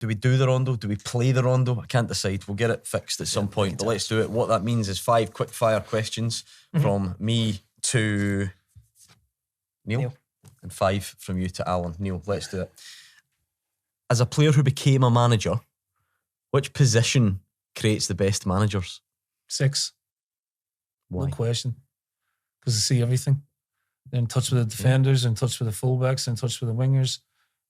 Do we do the Rondo? Do we play the Rondo? I can't decide. We'll get it fixed at some point, but let's do it. What that means is 5 quick-fire questions from me to Neil, and 5 from you to Alan. Neil, let's do it. As a player who became a manager, which position creates the best managers? 6. Why? No question. Because they see everything. They're in touch with the defenders, in touch with the fullbacks, in touch with the wingers,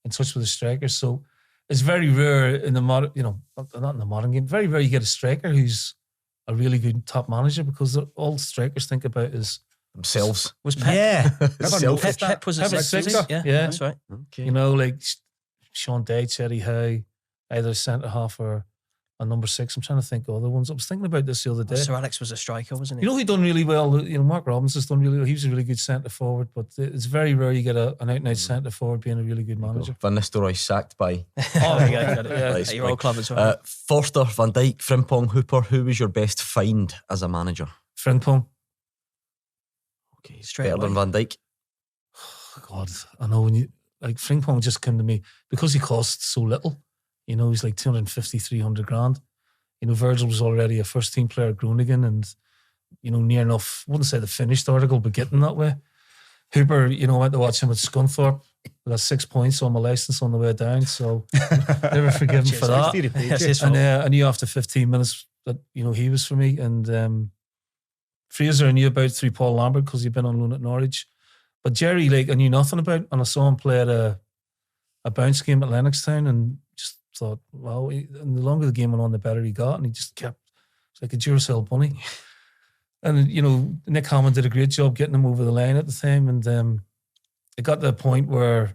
in touch with the strikers. So it's very rare in the modern, not in the modern game, very rare you get a striker who's a really good top manager, because all strikers think about is themselves. Was Pep? Yeah. Pep was a sixer. Yeah, that's right. Okay. Like Sean Dyche, Eddie Howe, either centre half or a number 6. I'm trying to think of other ones. I was thinking about this the other day. Sir Alex was a striker, wasn't he? Who done really well? Mark Robinson's done really well. He was a really good centre forward, but it's very rare you get an out-and-out centre forward being a really good manager. Van Nistelrooy sacked by your old club as well. Forster, Van Dijk, Frimpong, Hooper. Who was your best find as a manager? Frimpong. Okay, better than Van Dijk. Oh, God, I know when Frimpong just came to me because he cost so little. He's like 250, 300 grand. Virgil was already a first team player at Groningen and, near enough, I wouldn't say the finished article, but getting that way. Hooper, I went to watch him at Scunthorpe. I got 6 points on my licence on the way down, so never forgive him for that. And I knew after 15 minutes that, he was for me. And Fraser I knew about through Paul Lambert because he'd been on loan at Norwich. But Jerry, I knew nothing about, and I saw him play at a bounce game at Lennoxtown and just thought, wow, and the longer the game went on, the better he got, and he just kept, it's like a Duracell bunny. And, Nick Hammond did a great job getting him over the line at the time, and it got to a point where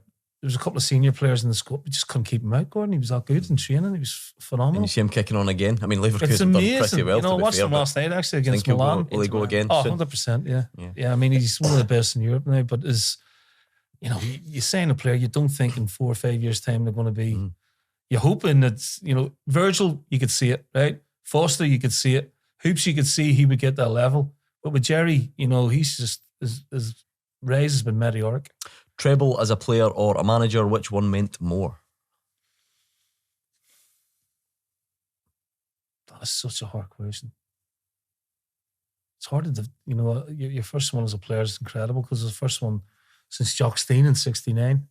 there was a couple of senior players in the squad, we just couldn't keep him out, Gordon. He was that good in training, he was phenomenal. And you see him kicking on again. I mean, Leverkusen it's done amazing. pretty well, I watched him last night actually against Milan. Will he go again? Oh, soon? 100%, yeah. I mean, he's one of the best in Europe now, but you sign a player, you don't think in 4 or 5 years' time they're going to be... You're hoping that, Virgil, you could see it, right? Foster, you could see it. Hoops, you could see he would get that level. But with Jerry, he's just, his rise has been meteoric. Treble as a player or a manager, which one meant more? That's such a hard question. It's hard to, your first one as a player is incredible because it's the first one since Jock Steen in 69.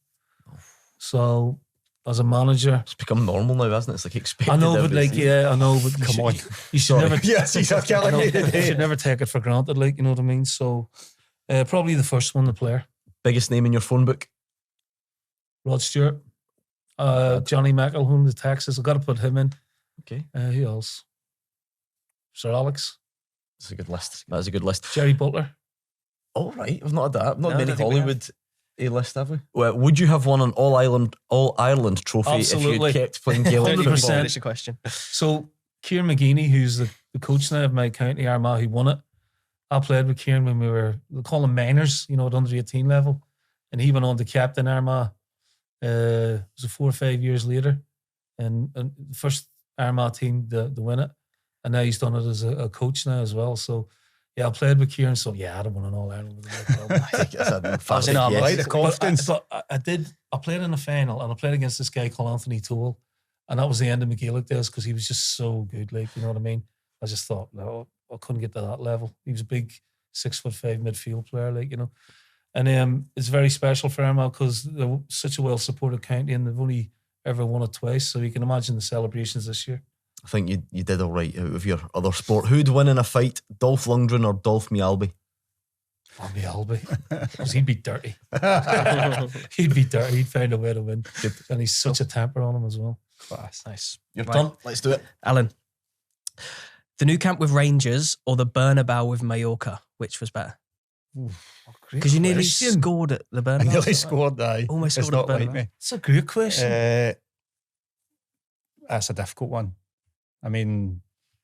So... As a manager, it's become normal now, hasn't it? It's like expected. I know, but I know, but come on, you should never. Yes, exactly. You should never take it for granted, you know what I mean. So, probably the first one, the player. Biggest name in your phone book? Rod Stewart, Johnny McElhone, the Texas. I've got to put him in. Okay. Who else? Sir Alex. That's a good list. That is a good list. Jerry Butler. Oh right, we've not had that. Not many Hollywood. A-list, have we? Well, would you have won an All-Ireland trophy Absolutely. if you'd kept playing Gaelic football? 100%. That's a question. So, Kieran McGeeney, who's the coach now of my county, Armagh, who won it, I played with Kieran when we call him minors, at under-18 level, and he went on to captain Armagh. It was 4 or 5 years later, and the first Armagh team to win it, and now he's done it as a coach now as well, so... Yeah, I played with Kieran, so yeah, I'd have won an All-Ireland with him. I was in Ireland. The confidence. But I played in the final, and I played against this guy called Anthony Toole, and that was the end of my Gaelic days because he was just so good, you know what I mean? I just thought, no, I couldn't get to that level. He was a big 6'5" midfield player, And it's very special for Armagh because they're such a well-supported county and they've only ever won it twice, so you can imagine the celebrations this year. I think you did all right out of your other sport. Who'd win in a fight, Dolph Lundgren or Dolph Mialby? Oh, Mialby. Because he'd be dirty. He'd be dirty. He'd find a way to win. Good. And he's such a temper on him as well. Class. Nice. You're done. Let's do it. Alan, the new camp with Rangers or the Bernabeu with Mallorca? Which was better? Because you nearly scored at the Bernabeu. I nearly scored, aye. Almost scored at the Bernabeu. It's a great question. That's a difficult one. I mean,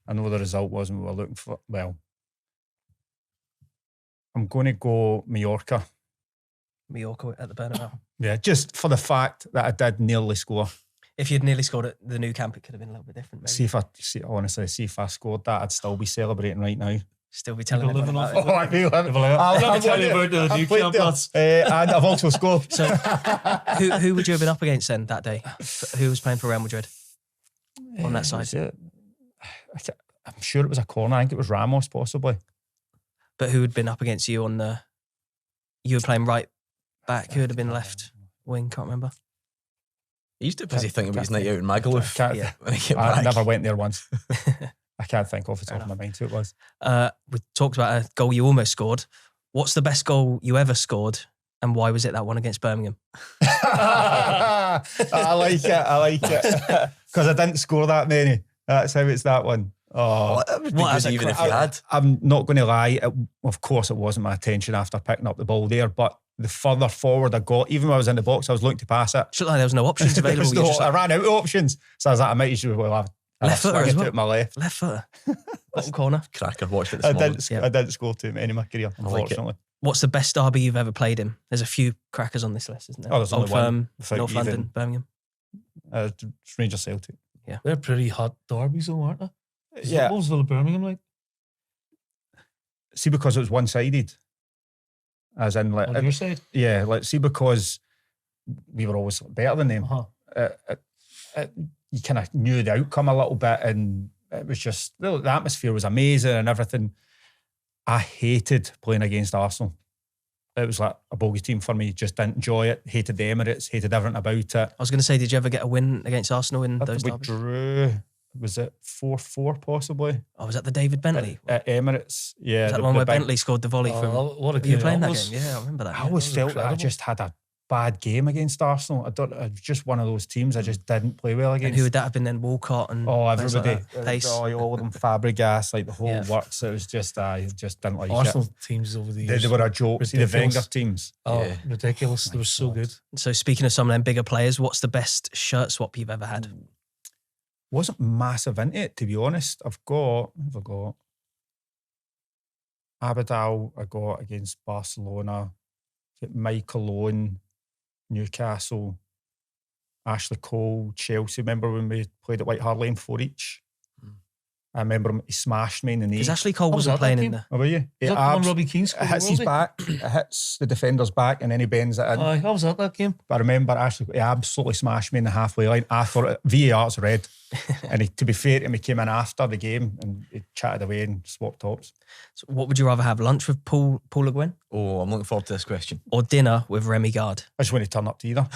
I know the result wasn't what we were looking for. Well, I'm going to go Mallorca. Mallorca at the Bernabeu. Yeah, just for the fact that I did nearly score. If you'd nearly scored at the new camp, it could have been a little bit different. Maybe. See if I scored that, I'd still be celebrating right now. Still be telling everyone about it. Oh, I'd be living. I'll tell you about the new camp. And I've also scored. So, who would you have been up against then that day? Who was playing for Real Madrid? on that side? I'm sure it was a corner. I think it was Ramos, possibly. But who had been up against you on the... You were playing right back. Who would have been left wing? Can't remember. He used to busy thinking about his night out in Magaluf. I never went there once. I can't think off the top of my mind who it was. We talked about a goal you almost scored. What's the best goal you ever scored, and why was it that one against Birmingham? I like it. Because I didn't score that many. That's how it's that one. Oh, what even if you had? I'm not going to lie. Of course, it wasn't my intention after picking up the ball there, but the further forward I got, even when I was in the box, I was looking to pass it. Should like there was no options available. I ran out of options, so I was like, I might as well have left footer as well. To my left Footer. Bottom corner. Cracker. Watched it I this morning. I didn't score too many in my career, unfortunately. What's the best derby you've ever played in? There's a few crackers on this list, isn't there? Oh, there's only Old Firm, North even, London, Birmingham. Rangers Celtic. Yeah, they're pretty hot derbies, though, aren't they? Yeah. What was the Birmingham like? See, because it was one-sided. As in, like, on your side? Yeah, like, see, because we were always better than them. You kind of knew the outcome a little bit, and it was just, the atmosphere was amazing and everything. I hated playing against Arsenal. It was like a bogey team for me. Just didn't enjoy it. Hated the Emirates. Hated everything about it. I was going to say, did you ever get a win against Arsenal in those derbies? We drew. Was it 4-4 possibly? Oh, was that the David Bentley? At Emirates, yeah. Was that the one where Bentley scored the volley from... What a game. You were playing that game? Yeah, I remember that. I always felt that I just had a bad game against Arsenal. It was just one of those teams I just didn't play well against. And who would that have been then? Walcott and... Oh, everybody. Like Pace. All of them. Fabregas, like the whole works. It was just, I just didn't like Arsenal it. teams over the years. They were a joke. See the Wenger teams. Oh, yeah. Ridiculous. They were so good. So speaking of some of them bigger players, what's the best shirt swap you've ever had? Wasn't massive into it, to be honest. I've got Abidal, I got against Barcelona, got Michael Owen, Newcastle, Ashley Cole, Chelsea. Remember when we played at White Hart Lane 4 each? I remember him, he smashed me in the knee. Because Ashley Cole wasn't playing in the... Oh, were you? Is that when Robbie Keane scored? It hits his back, it hits the defender's back, and then he bends it in. I was at that game. But I remember Ashley, he absolutely smashed me in the halfway line. I thought VAR's red. And to be fair to him, he came in after the game and he chatted away and swapped tops. So what would you rather have, lunch with Paul Le Guin? Oh, I'm looking forward to this question. Or dinner with Remy Gard? I just want to turn up to either.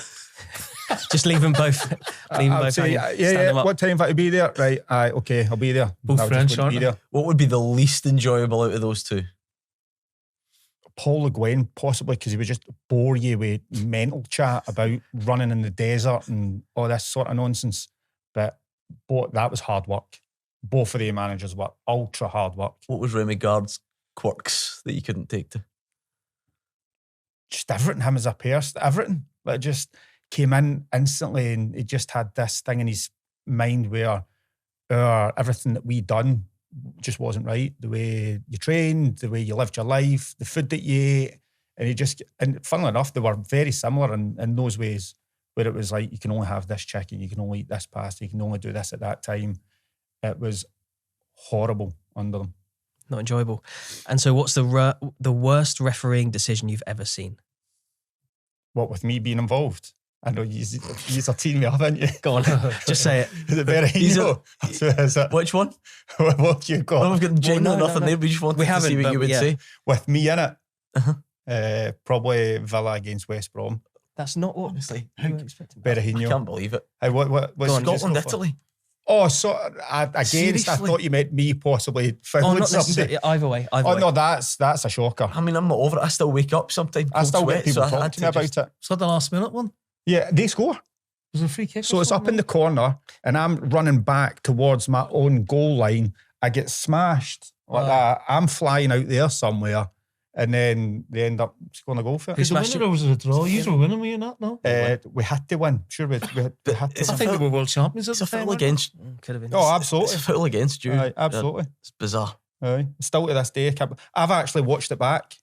Just leave them both. What time have I to be there? Right, okay, I'll be there. Both French, aren't they? What would be the least enjoyable out of those two? Paul Le Guin, possibly, because he would just bore you with mental chat about running in the desert and all this sort of nonsense. But that was hard work. Both of the managers were ultra hard work. What was Remy Gard's quirks that you couldn't take to? Just everything, him as a person, everything. Like, just came in instantly and he just had this thing in his mind where everything that we done just wasn't right. The way you trained, the way you lived your life, the food that you ate. And funnily enough, they were very similar in those ways, where it was like, you can only have this chicken, you can only eat this pasta, you can only do this at that time. It was horrible under them. Not enjoyable. And so what's the worst refereeing decision you've ever seen? What, with me being involved? I know you're teeing me up, aren't you? Go on, just say it. Is it Berahino? Which one? What you got? Well, we've got genuinely nothing there. We just wanted to see what you would say. With me in it, probably Villa against West Brom. That's not what honestly. Berahino. I can't believe it. What's Scotland, Italy. Oh, so against, I thought you meant me possibly fouling somebody. Either way. No, that's a shocker. I mean, I'm not over it. I still wake up sometimes. I still get people talking to me about it. Was that the last minute one? Yeah, they score. Was it a free kick? So it's up in the corner and I'm running back towards my own goal line. I get smashed like that. I'm flying out there somewhere and then they end up scoring a goal for it. Was it a winner or was it a draw? You were winning, were you not? No? We had to win. Sure, we had to win. I think we were world champions at the time. Against. Could have been. Oh, absolutely. It's a foul against you. Absolutely. It's bizarre. Still to this day, I've actually watched it back.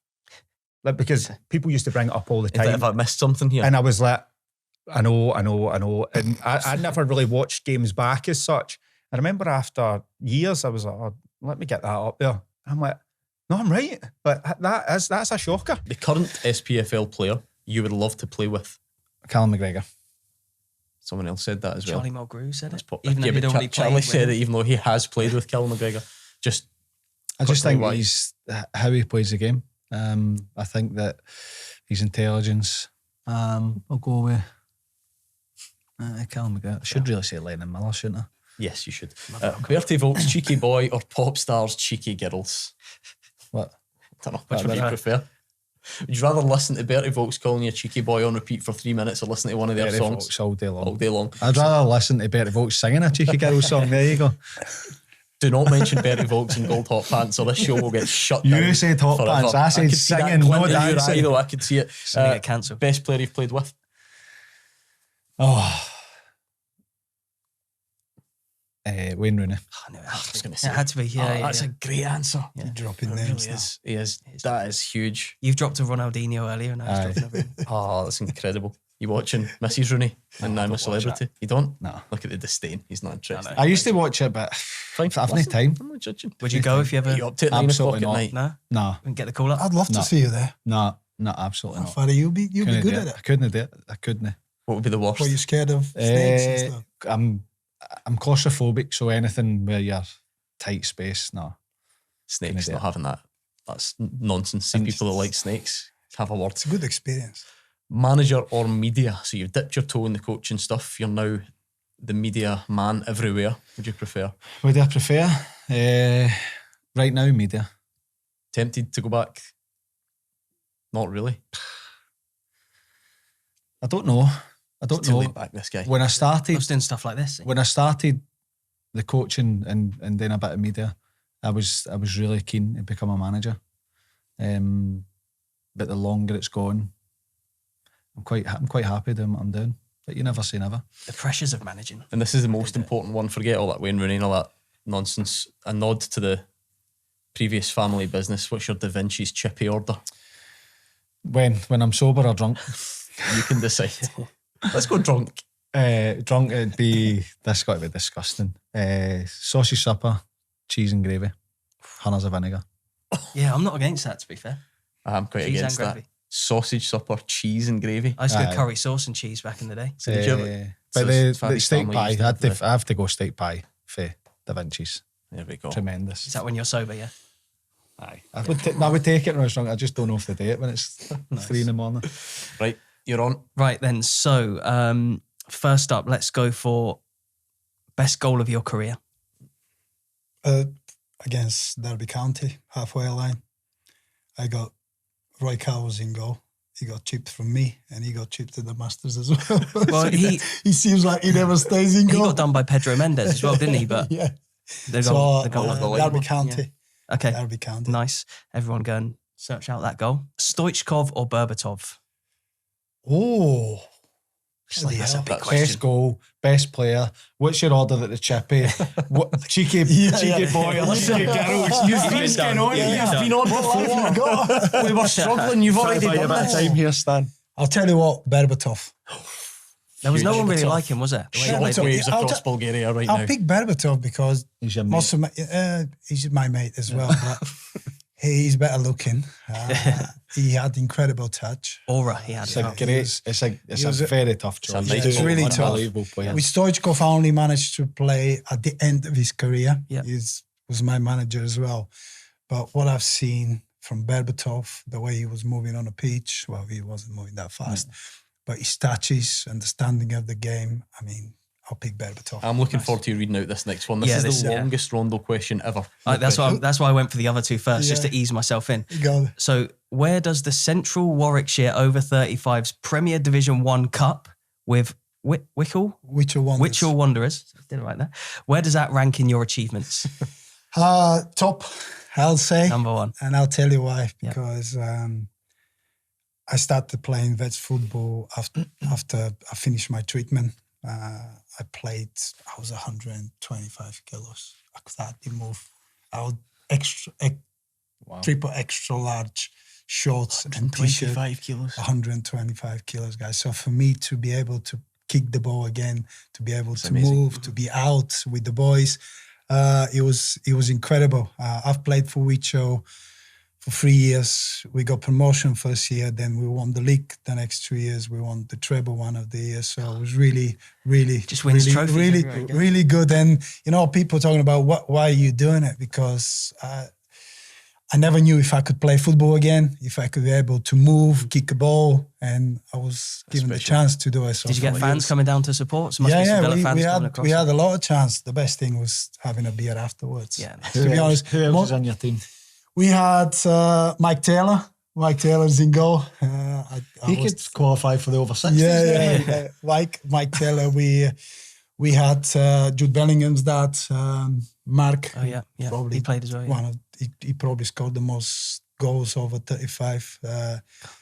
Like, because people used to bring it up all the time. If I missed something here. And I was like, I know. And I never really watched games back as such. I remember after years, I was like, oh, let me get that up there. I'm like, no, I'm right. But that's a shocker. The current SPFL player you would love to play with? Callum McGregor. Someone else said that as well. Charlie Mulgrew said it. Even though he'd already Charlie said it, even though he has played with Callum McGregor. I just think he's how he plays the game. I think that his intelligence. I'll go with Callum McGregor. I should really say Lennon Miller, shouldn't I? Yes, you should. Bertie Vogt's cheeky boy or pop stars cheeky girls? What? I don't know. Which one do you prefer? Would you rather listen to Bertie Vogt's calling you a cheeky boy on repeat for 3 minutes or listen to one of their Bertie songs? Vogt's all day long. All day long. I'd rather listen to Bertie Vogts singing a cheeky girl song. There you go. Do not mention Bertie Vogts in gold hot pants or this show will get shut down. You said hot forever. pants. I said singing, no dancing. I could see it. Get cancelled. Best player you've played with? Wayne Rooney. I knew it had to be. was going to say. It had to be, That's a great answer. Yeah. You're dropping It names really now. is. He is. That is huge. You've dropped a Ronaldinho earlier, and I was dropping everything. Oh, that's incredible. You watching Mrs. Rooney and I'm a Celebrity? You don't? No. Look at the disdain. He's not interested. I used to watch it, but Fine. I haven't time. I'm not judging. Would you go if you ever? Are you up to 9 o'clock Absolutely at not. night? No, No, and get the call up. I'd love No. to see you there. no, absolutely not. Father, you'll be Couldn't good do at I it. couldn't do it. I couldn't. What would be the worst? Were you scared of snakes and stuff? I'm claustrophobic, so anything where you're tight space, no. Snakes, Couldn't not do it. having that. That's nonsense. See people that like snakes, have a word. It's a good experience. Manager or media? So you've dipped your toe in the coaching stuff. You're now the media man everywhere. Would you prefer? Would I prefer? Right now, media. Tempted to go back? Not really. I don't know. Too laid back, this guy. When I started, Just doing stuff like this. when I started the coaching and then a bit of media, I was really keen to become a manager. But the longer it's gone, I'm quite happy doing what I'm doing. But you never say never. The pressures of managing. And this is the most important one. Forget all that Wayne Rooney and all that nonsense. A nod to the previous family business. What's your Da Vinci's chippy order? When I'm sober or drunk. You can decide. Let's go drunk. Drunk, it'd be, this got to be disgusting. Sausage supper, cheese and gravy, hunters of vinegar. Yeah, I'm not against that, to be fair. I'm quite Cheese against and that. gravy. Sausage supper, cheese and gravy. I used to Aye. go curry sauce and cheese back in the day. So did you ever? But so the Fabi's steak family pie, used to have I have to go steak pie for Da Vinci's. There we go. Tremendous. Is that when you're sober, yeah? Aye. I would take it when I was drunk. I just don't know if they do it when it's 3 a.m. Right, you're on. Right then, so first up, let's go for best goal of your career. Against Derby County, halfway line. I got Roy Cowles in goal. He got chipped from me and he got chipped to the Masters as well. Well, he seems like he never stays in he goal. got done by Pedro Mendes as well, didn't he? But yeah. the goal, Derby County. Okay, Derby County. nice. Everyone go and search out that goal. Stoichkov or Berbatov? Oh. That's a big Best question. goal, best player. What's your order at the chippy? What, cheeky boy or cheeky girls? You've been on. You've been on before. We were struggling. You've already done this. time here, Stan. I'll tell you what, Berbatov. There was no Huge. one really Berbatov. like him, was there? The way he Berbatov. played. Waves I'll across t- Bulgaria right I'll now. pick Berbatov because He's your mate. most of my, he's my mate as well, but he's better looking. He had incredible touch. Aura he had. It's as a well. great. It's a very tough choice. nice It's goal. really tough. Unbelievable player. With Stoichkov, I only managed to play at the end of his career. Yeah. He was my manager as well. But what I've seen from Berbatov, the way he was moving on a pitch, well, he wasn't moving that fast, but his touches, understanding of the game, I mean, I'll pick Berbatov. I'm looking forward to you reading out this next one. This Yeah, is this- the yeah. longest Rondo question ever. That's why I went for the other two first, just to ease myself in. You go. So, where does the Central Warwickshire Over 35s Premier Division 1 Cup with Wickle Wanderers, did it right there. Where does that rank in your achievements? Top, I'll say. Number one. And I'll tell you why. Yeah. Because I started playing vets football after I finished my treatment. I was 125 kilos. I could hardly move. I would triple extra large shorts and t-shirt. 25 kilos. 125 kilos, guys. So for me to be able to kick the ball again, to be able to amazing. move, to be out with the boys, it was incredible. I've played for Wicho for 3 years. We got promotion first year, then we won the league. The next 2 years, we won the treble one of the years. So it was really, just wins trophies really good. And people talking about why are you doing it? Because I never knew if I could play football again, if I could be able to move, kick a ball, and I was given the chance to do it. So did you get fans coming down to support? So we had a lot of chance. The best thing was having a beer afterwards. Yeah, nice. To be honest, who else was on your team? We had Mike Taylor. Mike Taylor's in goal. He could qualify for the over 60s. Yeah. Mike Taylor. We had Jude Bellingham's dad, Mark. Oh yeah. Probably he played as well. Yeah. He probably scored the most goals over 35.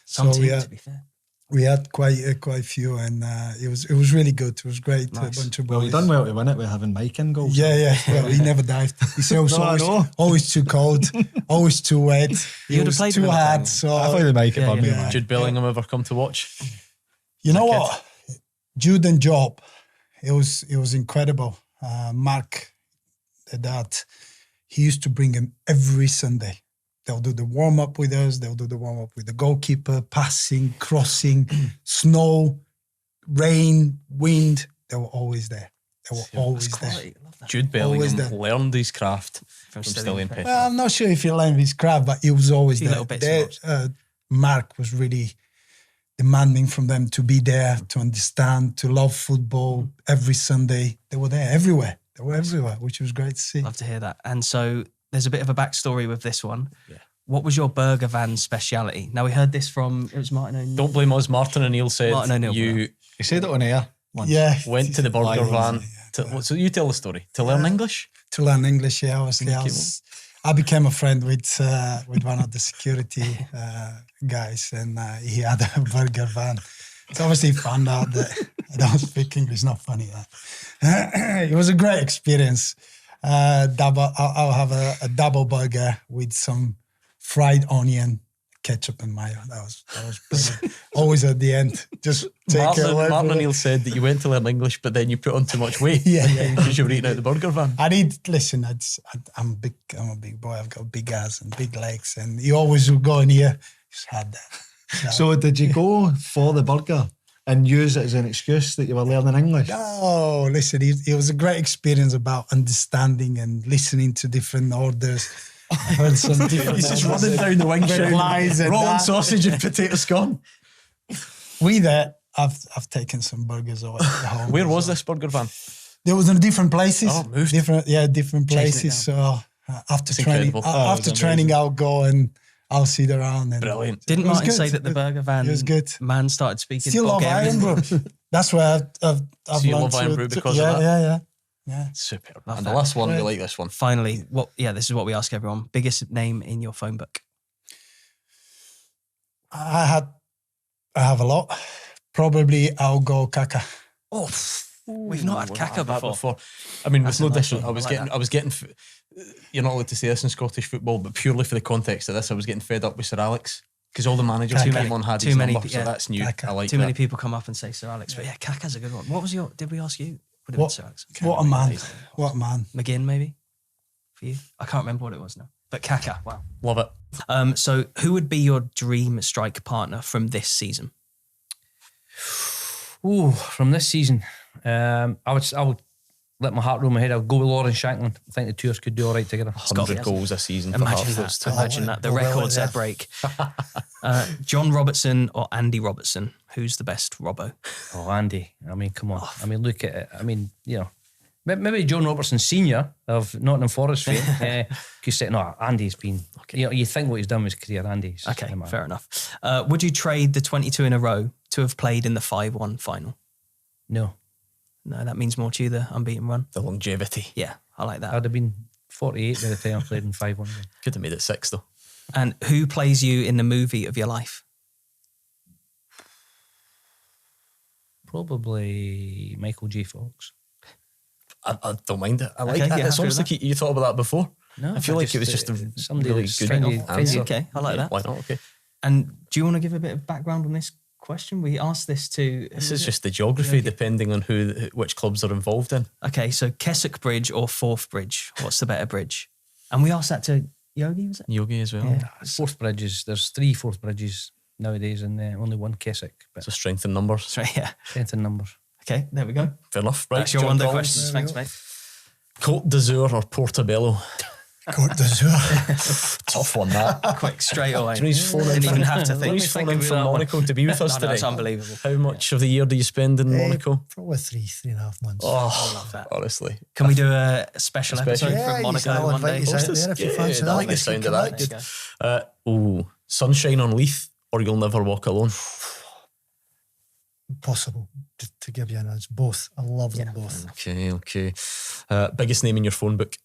Some team, to be fair. We had quite a few, and it was really good. It was great. Nice. A bunch of boys. Well, you done well to win it with having Mike in goals. Yeah. Well, he never dived. He's always too cold, always too wet. He was too hard. So I thought they make it by me. Jude Bellingham ever come to watch? You know what? Jude and Job, it was incredible. Mark, the dad, he used to bring him every Sunday. They'll do the warm-up with us. They'll do the warm-up with the goalkeeper, passing, crossing, snow, rain, wind. They were always there. Jude Bellingham learned his craft from Stiliyan Petrov. Well, I'm not sure if he learned his craft, but he was always there. Little Mark was really demanding from them to be there, to understand, to love football. Every Sunday, they were there everywhere. They were everywhere, which was great to see. Love to hear that. And so there's a bit of a backstory with this one. Yeah. What was your burger van speciality? Now we heard this from, it was Martin O'Neill. Don't blame us. Martin O'Neill said He said it on air once. Yeah. Went to the burger van. So you tell the story. To learn English? To learn English, yeah. I became a friend with one of the security guys, and he had a burger van. So obviously he found out that I don't speak English. Not funny. It was a great experience. I'll have a double burger with some fried onion, ketchup and mayo. That was brilliant. Always at the end. Just take it away. Martin O'Neill said that you went to learn English, but then you put on too much weight. Yeah. Because you were eating out the burger van. I'm a big boy. I've got big ass and big legs, and you always would go in here. Just had that. So did you go for the burger and use it as an excuse that you were learning English? No, listen, it was a great experience about understanding and listening to different orders. I heard some different He's just running down the wing shouting, rolling sausage and potato scone. I've taken some burgers away at home. Where was this burger van? There was in different places. Oh, moved. Different places. So after training, I'll go and I'll sit around. And brilliant. Didn't Martin say that the burger van man started speaking Still Bulgarian? love Iron Brew. That's where I've so you learned love Iron Brew because of that? Yeah. Superb. And the last one, we like this one. Finally, this is what we ask everyone. Biggest name in your phone book? I have a lot. Probably I'll go Kaka. Oh, we've not had Kaka before. I mean, with no disrespect, I was getting. You're not allowed to say this in Scottish football, but purely for the context of this, I was getting fed up with Sir Alex because all the managers who came on had his number, so that's new. Kaka. I like too that. many people come up and say Sir Alex, but Kaka's a good one. What was your? Did we ask you? Would have been Sir Alex. What a man! What a man! McGinn maybe for you. I can't remember what it was now, but Kaka. Wow, love it. So who would be your dream strike partner from this season? Ooh, from this season, I would let my heart rule my head. I'll go with Lawrence Shankland. I think the two of us could do all right together. 100 goals a season. Imagine that. The records that break. John Robertson or Andy Robertson? Who's the best Robbo? Oh, Andy. I mean, come on. I mean, look at it. I mean, maybe John Robertson Senior of Nottingham Forest fame. You say, no, Andy's been. Okay. You think what he's done with his career, Andy's. Okay, fair enough. Would you trade the 22 in a row to have played in the 5-1 final? No, that means more to you, the unbeaten run. The longevity. Yeah, I like that. I'd have been 48 by the time I played in 5-1. Could have made it 6 though. And who plays you in the movie of your life? Probably Michael J. Fox. I don't mind it. I like that. It's almost like you thought about that before. No, I feel like it was just a really good answer. Okay, I like that. Why not? Okay. And do you want to give a bit of background on this question? We asked this to... This is just the geography, depending on which clubs are involved in. Okay, so Keswick Bridge or Forth Bridge? What's the better bridge? And we asked that to Yogi, was it? Yogi as well. Yeah. Forth bridges. There's 3 Forth bridges nowadays, and only 1 Keswick. But So strength in numbers. That's right, yeah. strength in numbers. Okay, there we go. Fair enough. Right. That's your John wonder Collins. questions. Thanks, mate. Côte d'Azur or Portobello? Côte d'Azur. Tough one, that. Quick, straight away. He's phoning Didn't from- even have to think. He's phoning from Monaco to be with us No, today. it's unbelievable. How much of the year do you spend in Monaco? Probably 3.5 months. Oh, I love that. honestly. Can we do a special Special? episode Yeah, from Monaco I'll one invite day? you out there if you fancy I that. like the Let's sound get of that. connected. Good. Sunshine on Leith, or You'll Never Walk Alone. Possible to give you an answer. Both. I love them both. Okay. Biggest name in your phone book?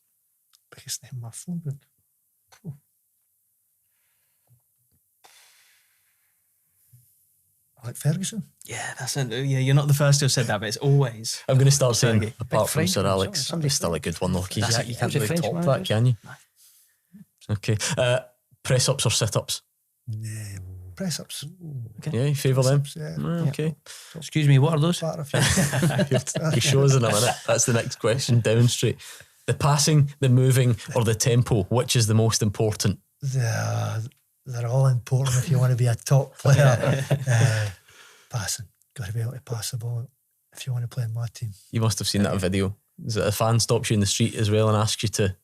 Biggest name in my phone book. I like Ferguson. Yeah, that's it. Yeah, you're not the first to have said that, but it's always. I'm going to start saying, Fergie. apart from French Sir one, Alex, sorry, somebody's still a good one though. 'Cause That's you it. can't Who's your really French top manager? that, can you? Okay. Press ups or sit ups? Yeah, press ups. Yeah, you favour them? Yeah. Okay. Excuse me, what are those? Part of it. You show us in a minute. That's the next question. Demonstrate. The passing, the moving, or the tempo, which is the most important? They're all important if you want to be a top player. Passing. Got to be able to pass the ball if you want to play in my team. You must have seen that video. Is it a fan stops you in the street as well and asks you to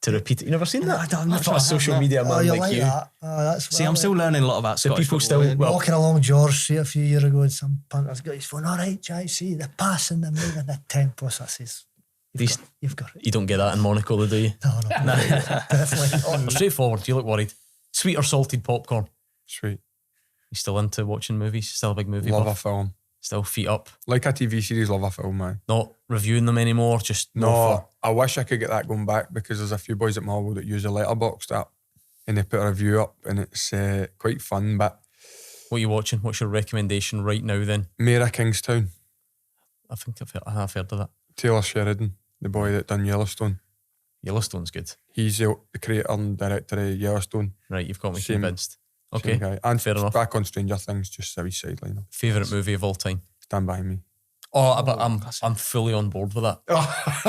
repeat it? You never seen that? I'm I thought a social media man you like you. that? Oh, that's See, I'm still learning a lot about Do Scottish people football. still... Well, walking along George Street a few years ago and some punter's got his phone. All right, Jai, see the passing, the moving, the tempo. So I says, these, you've got it. you don't get that in Monaco, though, do you? No, definitely. Straightforward. You look worried. Sweet or salted popcorn? Sweet. You still into watching movies? Still a big movie Love a buff? film. Still feet up? Like a TV series, love a film, man. Not reviewing them anymore? Just No, I wish I could get that going back because there's a few boys at Marvel that use a letterboxd app and they put a review up and it's quite fun. But What are you watching? What's your recommendation right now then? Mayor of Kingstown, I think I've heard of that. Taylor Sheridan, the boy that done Yellowstone. Yellowstone's good. He's the creator and director of Yellowstone. Right, you've got me Same- convinced. Same Okay, guy. And fair enough. back on Stranger Things, just a wee sideline. Favourite movie of all time? Stand By Me. Oh, but I'm fully on board with that.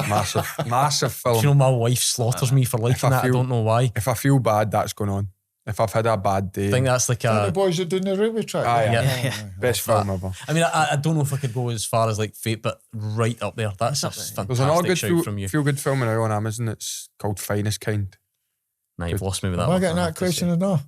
Massive Do you know film. my wife slaughters me for liking that? I don't know why. If I feel bad, that's going on. If I've had a bad day. I think that's like The a... boys are doing the railway track. Aye, Yeah. best film ever. I mean, I don't know if I could go as far as like Fate, but right up there. That's a fantastic There's another good shout from you. feel good film now on Amazon. It's called Finest Kind. Nah, you've lost me with that Am I one, getting I that have to question say. or no?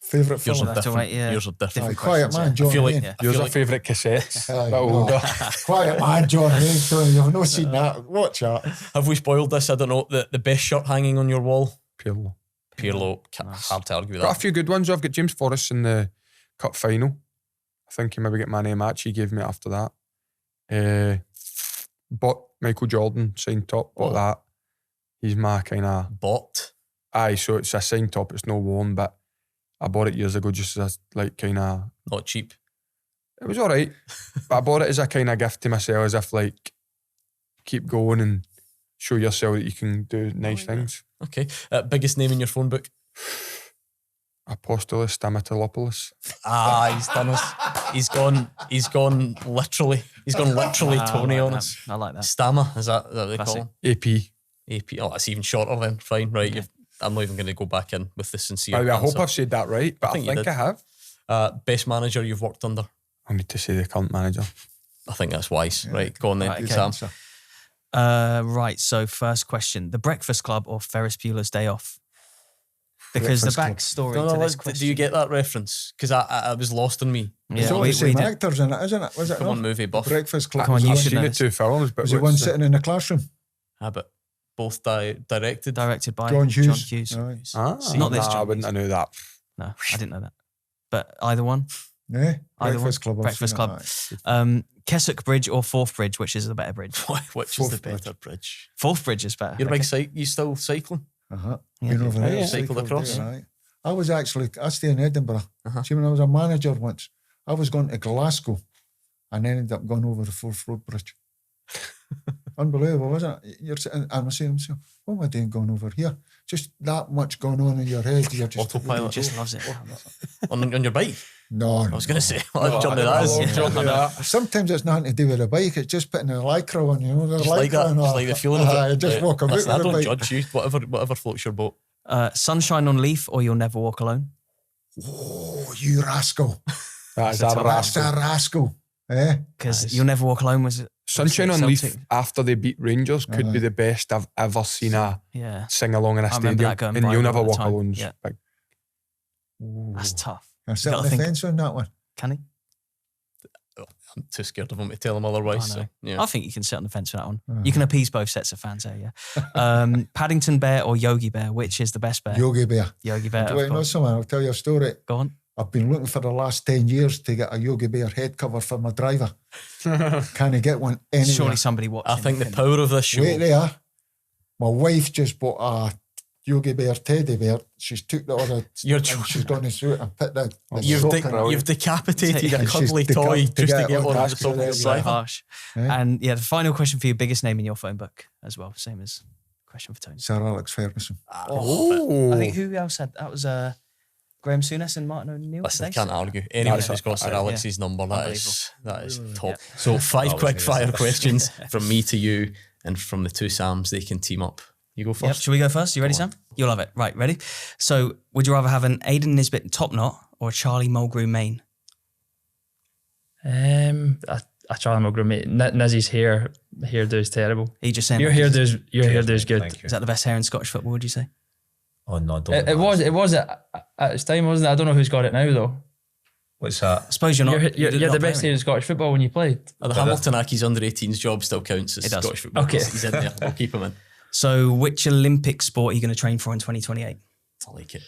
Favourite Yours film? are have to different. wait, yeah. Yours are different. Quiet Man, John feel like- Wayne. Yeah. Yours feel are like- favourite cassettes. Aye, that older. Quiet Man, John Wayne. Tony, you've not seen that. Watch that. Have we spoiled this? I don't know. The best shirt hanging on your wall? Pirlo. Pirlo. Hard to argue with Got a that. few good ones. I've got James Forrest in the cup final. I think he maybe get man of the match. He gave me it after that. Bought Michael Jordan signed top. Bought that. He's my kind of... Bought. Aye, so it's a signed top. It's no worn, but I bought it years ago just as like kind of... Not cheap. It was all right, but I bought it as a kind of gift to myself, as if like keep going and show yourself that you can do nice things. Okay. Biggest name in your phone book? Apostolos Stamatolopoulos. He's done us. He's gone literally. He's gone literally Tony on us. I like that. Stammer, is that what they call him? AP. AP. Oh, that's even shorter then. Fine, right. I'm not even going to go back in with the sincere By the way, I hope answer. I've said that right, but I think you think did. I have. Best manager you've worked under? I need to say the current manager. I think that's wise. Right, go on then, Right, okay. Sam. Right, so first question. The Breakfast Club or Ferris Bueller's Day Off? Because Breakfast the Club. backstory No, to this do question... you get that reference? Because I was lost on me. It's Yeah, all we the same did. actors in it, isn't it? Was it Come not? on, movie buff. Breakfast Club. Come on, was you the I've one- should seen know the this. two films, but Was the one what's sitting in the classroom? But both directed. Directed by John Hughes. John Hughes. Aye. Ah, Not this nah, John I wouldn't have knew that. No, I didn't know that. But either one. Yeah. Either Breakfast one. Club. I've Breakfast seen it, Club. aye. Keswick Bridge or Forth Bridge, which is the better bridge? Which is Fourth the better bridge? Forth Bridge is better. You're a Okay. big you still cycling? Uh-huh. Yeah. Been over there. Yeah. Cycled across. there, aye. I stay in Edinburgh. Uh-huh. See, when I was a manager once, I was going to Glasgow and ended up going over the Forth Road Bridge. Unbelievable, wasn't it? You're sitting, I'm saying to myself, what am I doing going over here? Just that much going on in your head. You're just Autopilot. Just loves it. on your bike? No, I was going to say, I'll jump to that. Sometimes it's nothing to do with a bike. It's just putting a lycra on, you know. The Just like lycra that. and Just all. like the feeling of Aye, it. just Right. walk about Listen, I with a don't bike. judge you. Whatever floats your boat. Sunshine on Leaf or You'll Never Walk Alone? Oh, you rascal. That is That's a a rascal. Eh? Because You'll Never Walk Alone was Sunshine on Celtic. Leaf after they beat Rangers could be the best I've ever seen a sing along in a I remember stadium. that going And You'll viral Never at the Walk time. Alone's Yeah. big. That's tough. Can I sit You on gotta the think- fence on that one? Can he? I'm too scared of him to tell him otherwise. I know. So, yeah. I think you can sit on the fence for that one. You can appease both sets of fans there, Paddington Bear or Yogi Bear? Which is the best bear? Yogi Bear. Yogi Bear. Do of you know course. something? I'll tell you a story. Go on. I've been looking for the last 10 years to get a Yogi Bear head cover for my driver. Can I get one anywhere? Surely somebody watching. I think the can- power of this show. Wait there. My wife just bought a Yogi Bear teddy bear. She's took the other. You're and she's gone to suit and put the You've decapitated a And she's cuddly toy just to get get one. one of the That's top of the correct. So driver. harsh. Yeah. And the final question for you: biggest name in your phone book as well. Same as question for Tony. Sir Alex Ferguson. Oh, I think who else had that was Graham Souness and Martin O'Neill. Listen, I They can't said- argue. Anyone That's who's got Sir yeah. Alex's number, that Unbelievable. is top. So 5 quick fire questions from me to you and from the two Sams. They can team up. You go Yep. first. Should we go first? You ready, Sam? You'll love it. Right, ready? So, would you rather have an Aidan Nisbet top knot or a Charlie Mulgrew main? I Charlie Mulgrew, mate. Nizzy's hairdo is terrible. Are you just saying Your that 'cause- hairdo is good. Thank you. Is that the best hair in Scottish football? Would you say? Oh no, don't. It was at its time, wasn't it? I don't know who's got it now though. What's that? I suppose you're not. You're not the best playing. hair in Scottish football when you played. The Hamilton Accies under 18s job still counts as It does. Scottish football. Okay. He's in there. We'll keep him in. So, which Olympic sport are you going to train for in 2028? I like it.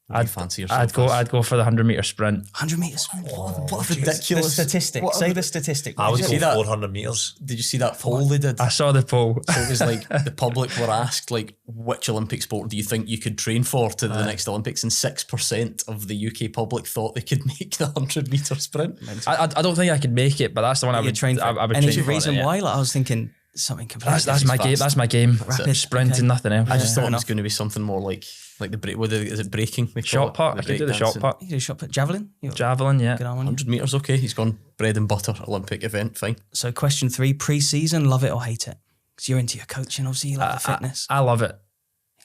What do you fancy yourself I'd go for the 100-meter sprint. 100 metres. What The ridiculous statistic. What Say a- the statistic. I would you go see that? 400 meters. Did you see that poll they did? I saw the poll. So it was like the public were asked, like, which Olympic sport do you think you could train for to the next Olympics? And 6% of the UK public thought they could make the 100-meter sprint. I don't think I could make it, but that's the one I You'd would train for. I would Any train for. reason it, yeah. why? Like, I was thinking something completely. That's my game. fast. That's my game. Rapid, Sprinting, okay. nothing else. I just fair thought it was enough. going to be something more like the break. Is it breaking? They call Shot it? put. I could do the shot breakdancing. put. You do shot put javelin. You're Javelin, yeah. good on you. 100 metres, okay. He's gone bread and butter Olympic event, fine. So, question 3: pre-season, love it or hate it? Because you're into your coaching, obviously, you like the fitness. I love it.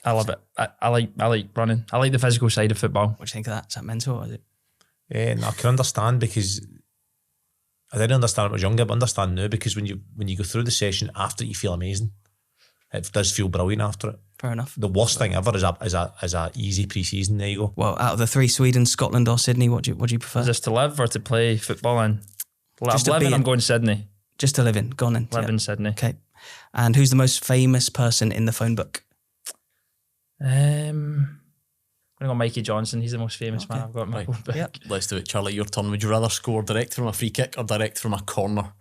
I love it. I like running. I like the physical side of football. What do you think of that? Is that mental or is it? No, I can understand because I didn't understand when I was younger, but I understand now because when you go through the session after, you feel amazing. It does feel brilliant after it. Fair enough. The worst thing ever is a easy pre-season. There you go. Well, out of the 3, Sweden, Scotland, or Sydney, what do you prefer? Is this to live or to play football in? Just to Live be in, in. I'm going Sydney. Just to live in. Go on then. Live Yeah. in Sydney. Okay. And who's the most famous person in the phone book? I'm going to go Mikey Johnson. He's the most famous man I've got in my Right. phone book. Yep. Let's do it. Charlie, your turn. Would you rather score direct from a free kick or direct from a corner?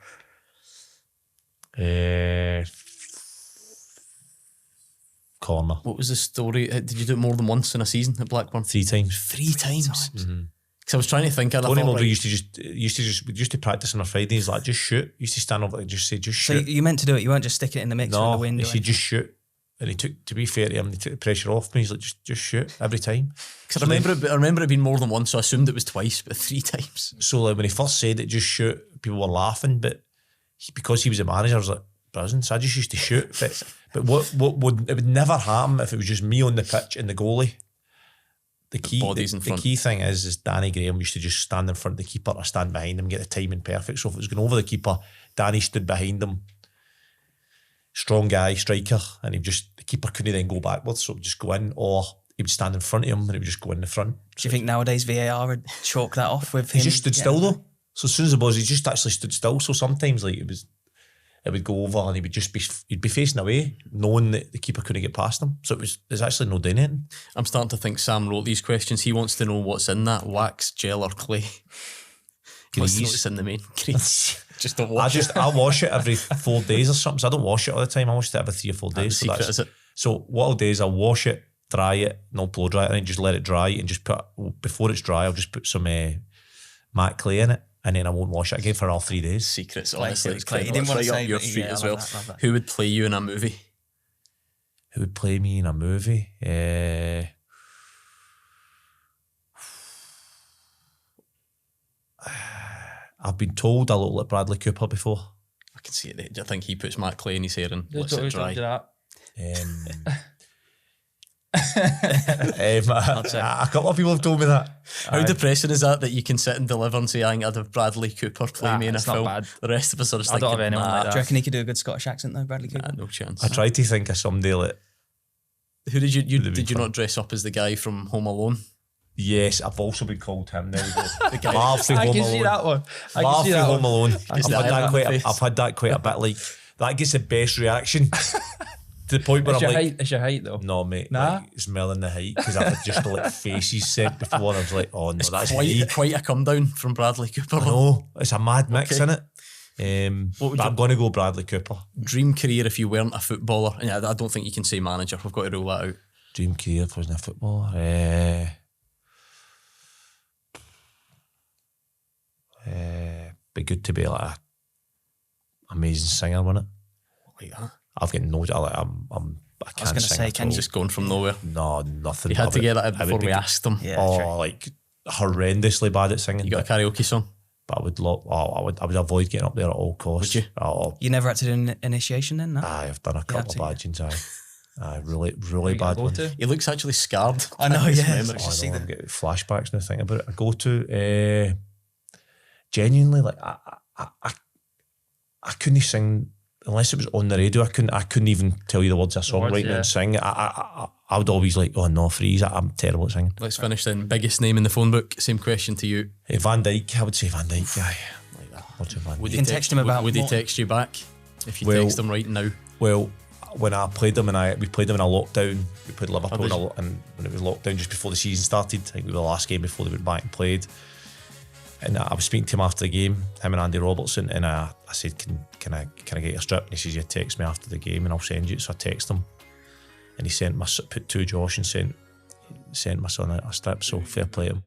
Corner. What was the story? Did you do it more than once in a season at Blackburn? 3 times. 3 times. Because I was trying to think. And I Tony thought, Mulgrew right, used to practice on a Friday. He's like, just shoot. He used to stand over and just say, just So shoot. you meant to do it. You weren't just sticking it in the mix with the No, wind. he or said, anything. just shoot. And he took, to be fair to him, he took the pressure off me. He's like, just shoot every time. 'cause I remember it being more than once, so I assumed it was twice, but 3 times. So like, when he first said it, just shoot, people were laughing, but because he was a manager, I was like, brilliant. So I just used to shoot. But what would, it would never happen if it was just me on the pitch and the goalie. The bodies in front. key thing is Danny Graham used to just stand in front of the keeper or stand behind him, get the timing perfect. So if it was going over the keeper, Danny stood behind him. Strong guy, striker, and the keeper couldn't then go backwards, so it would just go in, or he would stand in front of him and he would just go in the front. Do you think nowadays VAR would chalk that off with him? He just stood still though. So as soon as the ball, he just actually stood still. So sometimes like it would go over and he'd be facing away, knowing that the keeper couldn't get past him. So there's actually no doing anything. I'm starting to think Sam wrote these questions. He wants to know what's in that wax, gel, or clay. He wants to know what's in the main grease. Just to wash I wash it every 4 days or something. So I don't wash it all the time. I wash it every 3 or 4 days. the secret, is it? So what I'll do is I'll wash it, dry it, no blow dry it, and then just let it dry and just before it's dry, I'll just put some matte clay in it, and then I won't wash it again for all 3 days. Secrets, Clay, honestly. it was clay. It's He didn't want to right say up your that. street Yeah, as I well. love that. Who would play you in a movie? Who would play me in a movie? I've been told I look like Bradley Cooper before. I can see it. I think he puts Matt Clay in his hair and lets Who it told you dry. that? A couple of people have told me that. How depressing is that you can sit and deliver and say, I think I'd have Bradley Cooper play me in a it's not film. bad. The rest of us are just I don't have thinking, anyone like Do that. you reckon he could do a good Scottish accent though, Bradley Cooper? no chance. I tried to think of somebody like, Who did you Would have been did you fun. not dress up as the guy from Home Alone? yes, I've also been called him now. The guy. Marv from I Home can see Alone. that one. I can Marv see from that Home one. Alone. He's the eyelash face. I've had that quite a bit. Like that gets the best reaction to the point where It's I'm your like, height. It's your height though. no mate, Nah. like, it's more than the height because I've had just like faces sent before. And I was like, oh no, that's me. Quite a come down from Bradley Cooper. I know it's a mad mix, Okay. isn't it? What would But you- I'm going to go Bradley Cooper. Dream career if you weren't a footballer. And I don't think you can say manager. We've got to rule that out. Dream career if I wasn't a footballer. Be good to be like a amazing singer, wouldn't it? Like that. I've got no. I can't gonna sing say, at can all. you- Just going from nowhere. No, nothing. You had I to would- get that in I would before be we good. asked them. Yeah, Oh, true. like horrendously bad at singing. You got a karaoke song? but I would love. Oh, I would avoid getting up there at all costs. Would you? Oh, You never had to do an initiation then, no? I've done a have couple to, of bad tunes. Really Where you bad gonna ones. go to? He looks actually scarred. I know, His yeah. memory. Just I see know, the- I'm getting flashbacks now thinking about it. I go to genuinely like I couldn't sing unless it was on the radio. I couldn't even tell you the words of a song words, right now yeah. and sing. I would always like, oh no, freeze. I'm terrible at singing. Let's finish then. Biggest name in the phone book. Same question to you. Van Dijk, I would say Van Dijk. Aye. Roger Van Dijk. Would You he can text him about Would he more- text you back if you Well- text him right now? Well, when I played them we played them in a lockdown. We played Liverpool did you? and when it was lockdown just before the season started, I think we were the last game before they went back and played. And I was speaking to him after the game, him and Andy Robertson, and I said, can I get your strip? And he says, yeah, text me after the game and I'll send you it. So I text him and he put to Josh and sent my son a strip, so fair play to him.